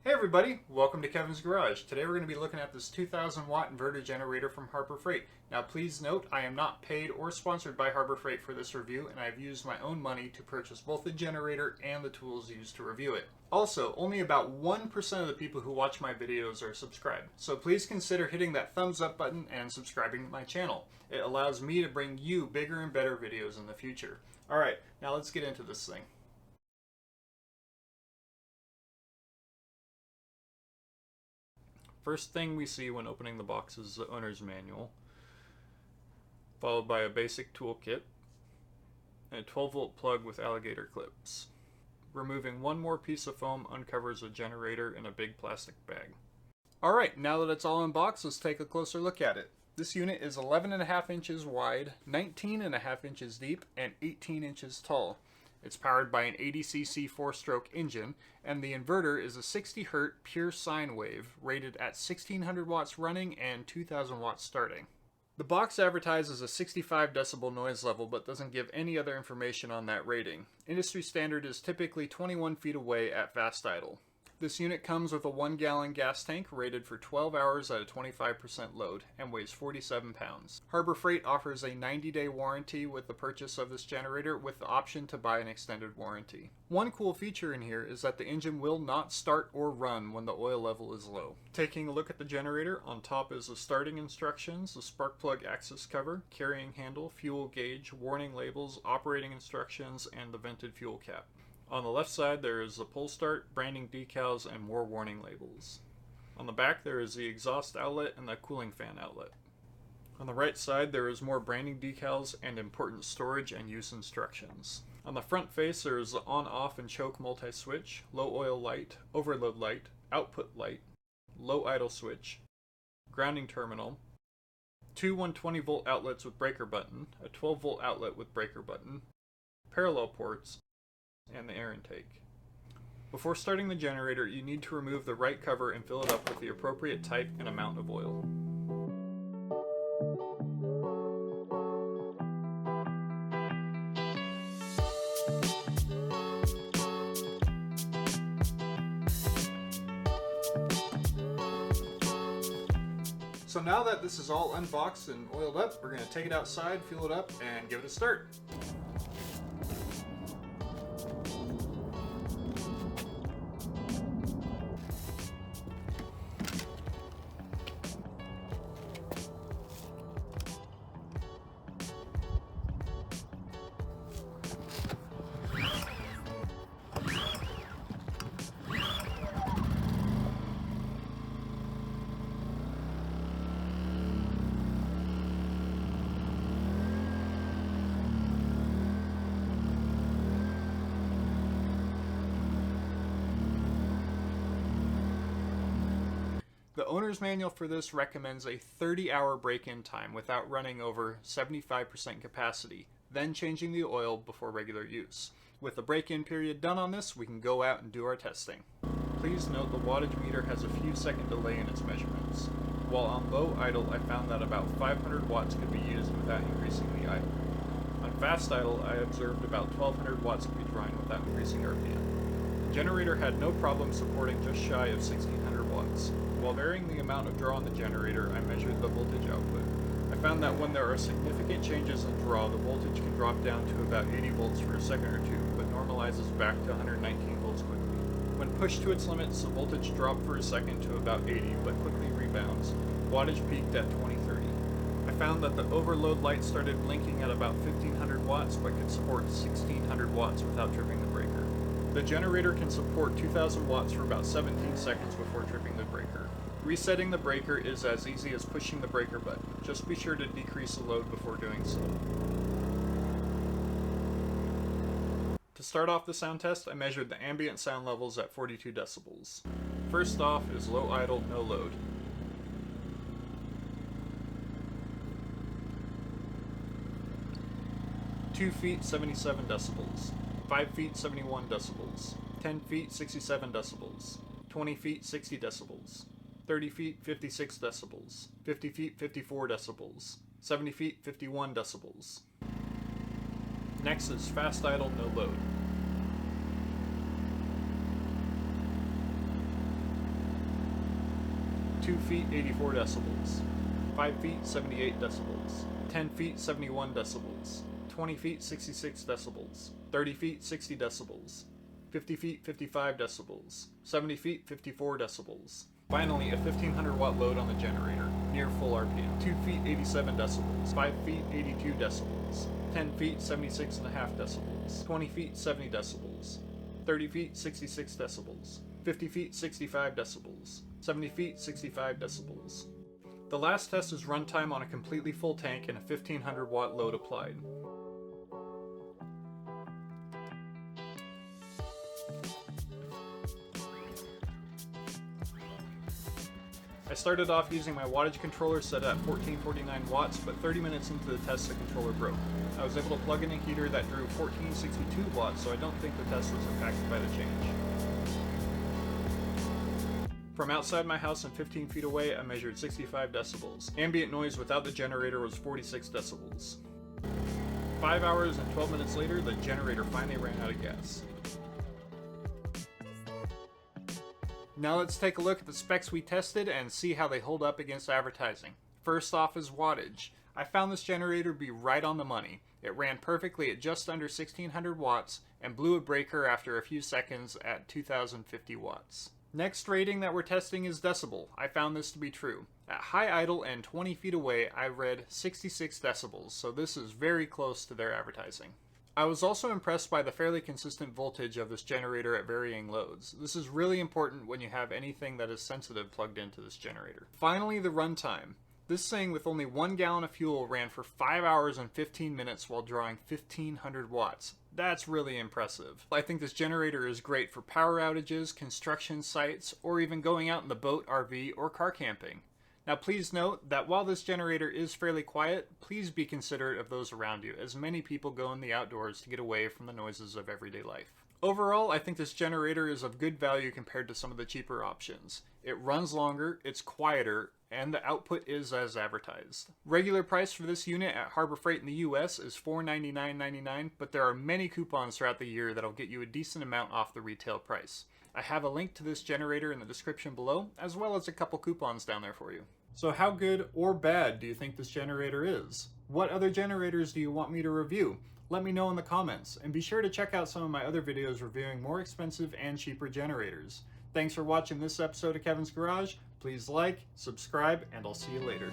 Hey everybody, welcome to Kevin's Garage. Today we're going to be looking at this 2000 watt inverter generator from Harbor Freight. Now please note I am not paid or sponsored by Harbor Freight for this review, and I've used my own money to purchase both the generator and the tools used to review it. Also, only about 1% of the people who watch my videos are subscribed, so please consider hitting that thumbs up button and subscribing to my channel. It allows me to bring you bigger and better videos in the future. Alright, now let's get into this thing. First thing we see when opening the box is the owner's manual, followed by a basic toolkit and a 12-volt plug with alligator clips. Removing one more piece of foam uncovers a generator in a big plastic bag. Alright, now that it's all unboxed, let's take a closer look at it. This unit is 11.5 inches wide, 19.5 inches deep, and 18 inches tall. It's powered by an 80cc 4-stroke engine, and the inverter is a 60Hz pure sine wave, rated at 1600 watts running and 2000 watts starting. The box advertises a 65 decibel noise level, but doesn't give any other information on that rating. Industry standard is typically 21 feet away at fast idle. This unit comes with a 1-gallon gas tank rated for 12 hours at a 25% load and weighs 47 pounds. Harbor Freight offers a 90-day warranty with the purchase of this generator, with the option to buy an extended warranty. One cool feature in here is that the engine will not start or run when the oil level is low. Taking a look at the generator, on top is the starting instructions, the spark plug access cover, carrying handle, fuel gauge, warning labels, operating instructions, and the vented fuel cap. On the left side there is the pull start, branding decals, and more warning labels. On the back there is the exhaust outlet and the cooling fan outlet. On the right side there is more branding decals and important storage and use instructions. On the front face there is the on-off and choke multi-switch, low oil light, overload light, output light, low idle switch, grounding terminal, two 120 volt outlets with breaker button, a 12 volt outlet with breaker button, parallel ports, and the air intake. Before starting the generator, you need to remove the right cover and fill it up with the appropriate type and amount of oil. So now that this is all unboxed and oiled up, we're going to take it outside, fuel it up, and give it a start. The owner's manual for this recommends a 30-hour break-in time without running over 75% capacity, then changing the oil before regular use. With the break-in period done on this, we can go out and do our testing. Please note the wattage meter has a few second delay in its measurements. While on low idle, I found that about 500 watts could be used without increasing the idle. On fast idle, I observed about 1200 watts could be drawn without increasing RPM. The generator had no problem supporting just shy of 1600 watts. While varying the amount of draw on the generator, I measured the voltage output. I found that when there are significant changes in draw, the voltage can drop down to about 80 volts for a second or two, but normalizes back to 119 volts quickly. When pushed to its limits, the voltage dropped for a second to about 80, but quickly rebounds. Wattage peaked at 2030. I found that the overload light started blinking at about 1500 watts, but could support 1600 watts without tripping the breaker. The generator can support 2000 watts for about 17 seconds before tripping the breaker. Resetting the breaker is as easy as pushing the breaker button. Just be sure to decrease the load before doing so. To start off the sound test, I measured the ambient sound levels at 42 decibels. First off is low idle, no load. Two feet, 77 decibels. 5 feet, 71 decibels. 10 feet, 67 decibels. 20 feet, 60 decibels. 30 feet, 56 decibels. 50 feet, 54 decibels. 70 feet, 51 decibels. Next is fast idle, no load. 2 feet 84 decibels, 5 feet 78 decibels, 10 feet 71 decibels, 20 feet 66 decibels, 30 feet 60 decibels, 50 feet 55 decibels, 70 feet 54 decibels. Finally, a 1500 watt load on the generator, near full RPM. 2 feet 87 decibels, 5 feet 82 decibels, 10 feet 76.5 decibels, 20 feet 70 decibels, 30 feet 66 decibels, 50 feet 65 decibels, 70 feet 65 decibels. The last test is runtime on a completely full tank and a 1500 watt load applied. I started off using my wattage controller set at 1449 watts, but 30 minutes into the test the controller broke. I was able to plug in a heater that drew 1462 watts, so I don't think the test was impacted by the change. From outside my house and 15 feet away, I measured 65 decibels. Ambient noise without the generator was 46 decibels. 5 hours and 12 minutes later, the generator finally ran out of gas. Now let's take a look at the specs we tested and see how they hold up against advertising. First off is wattage. I found this generator to be right on the money. It ran perfectly at just under 1600 watts and blew a breaker after a few seconds at 2050 watts. Next rating that we're testing is decibel. I found this to be true. At high idle and 20 feet away, I read 66 decibels, so this is very close to their advertising. I was also impressed by the fairly consistent voltage of this generator at varying loads. This is really important when you have anything that is sensitive plugged into this generator. Finally, the runtime. This thing with only 1 gallon of fuel ran for 5 hours and 15 minutes while drawing 1500 watts. That's really impressive. I think this generator is great for power outages, construction sites, or even going out in the boat, RV, or car camping. Now please note that while this generator is fairly quiet, please be considerate of those around you, as many people go in the outdoors to get away from the noises of everyday life. Overall, I think this generator is of good value compared to some of the cheaper options. It runs longer, it's quieter, and the output is as advertised. Regular price for this unit at Harbor Freight in the US is $499.99, but there are many coupons throughout the year that'll get you a decent amount off the retail price. I have a link to this generator in the description below, as well as a couple coupons down there for you. So how good or bad do you think this generator is? What other generators do you want me to review? Let me know in the comments, and be sure to check out some of my other videos reviewing more expensive and cheaper generators. Thanks for watching this episode of Kevin's Garage. Please like, subscribe, and I'll see you later.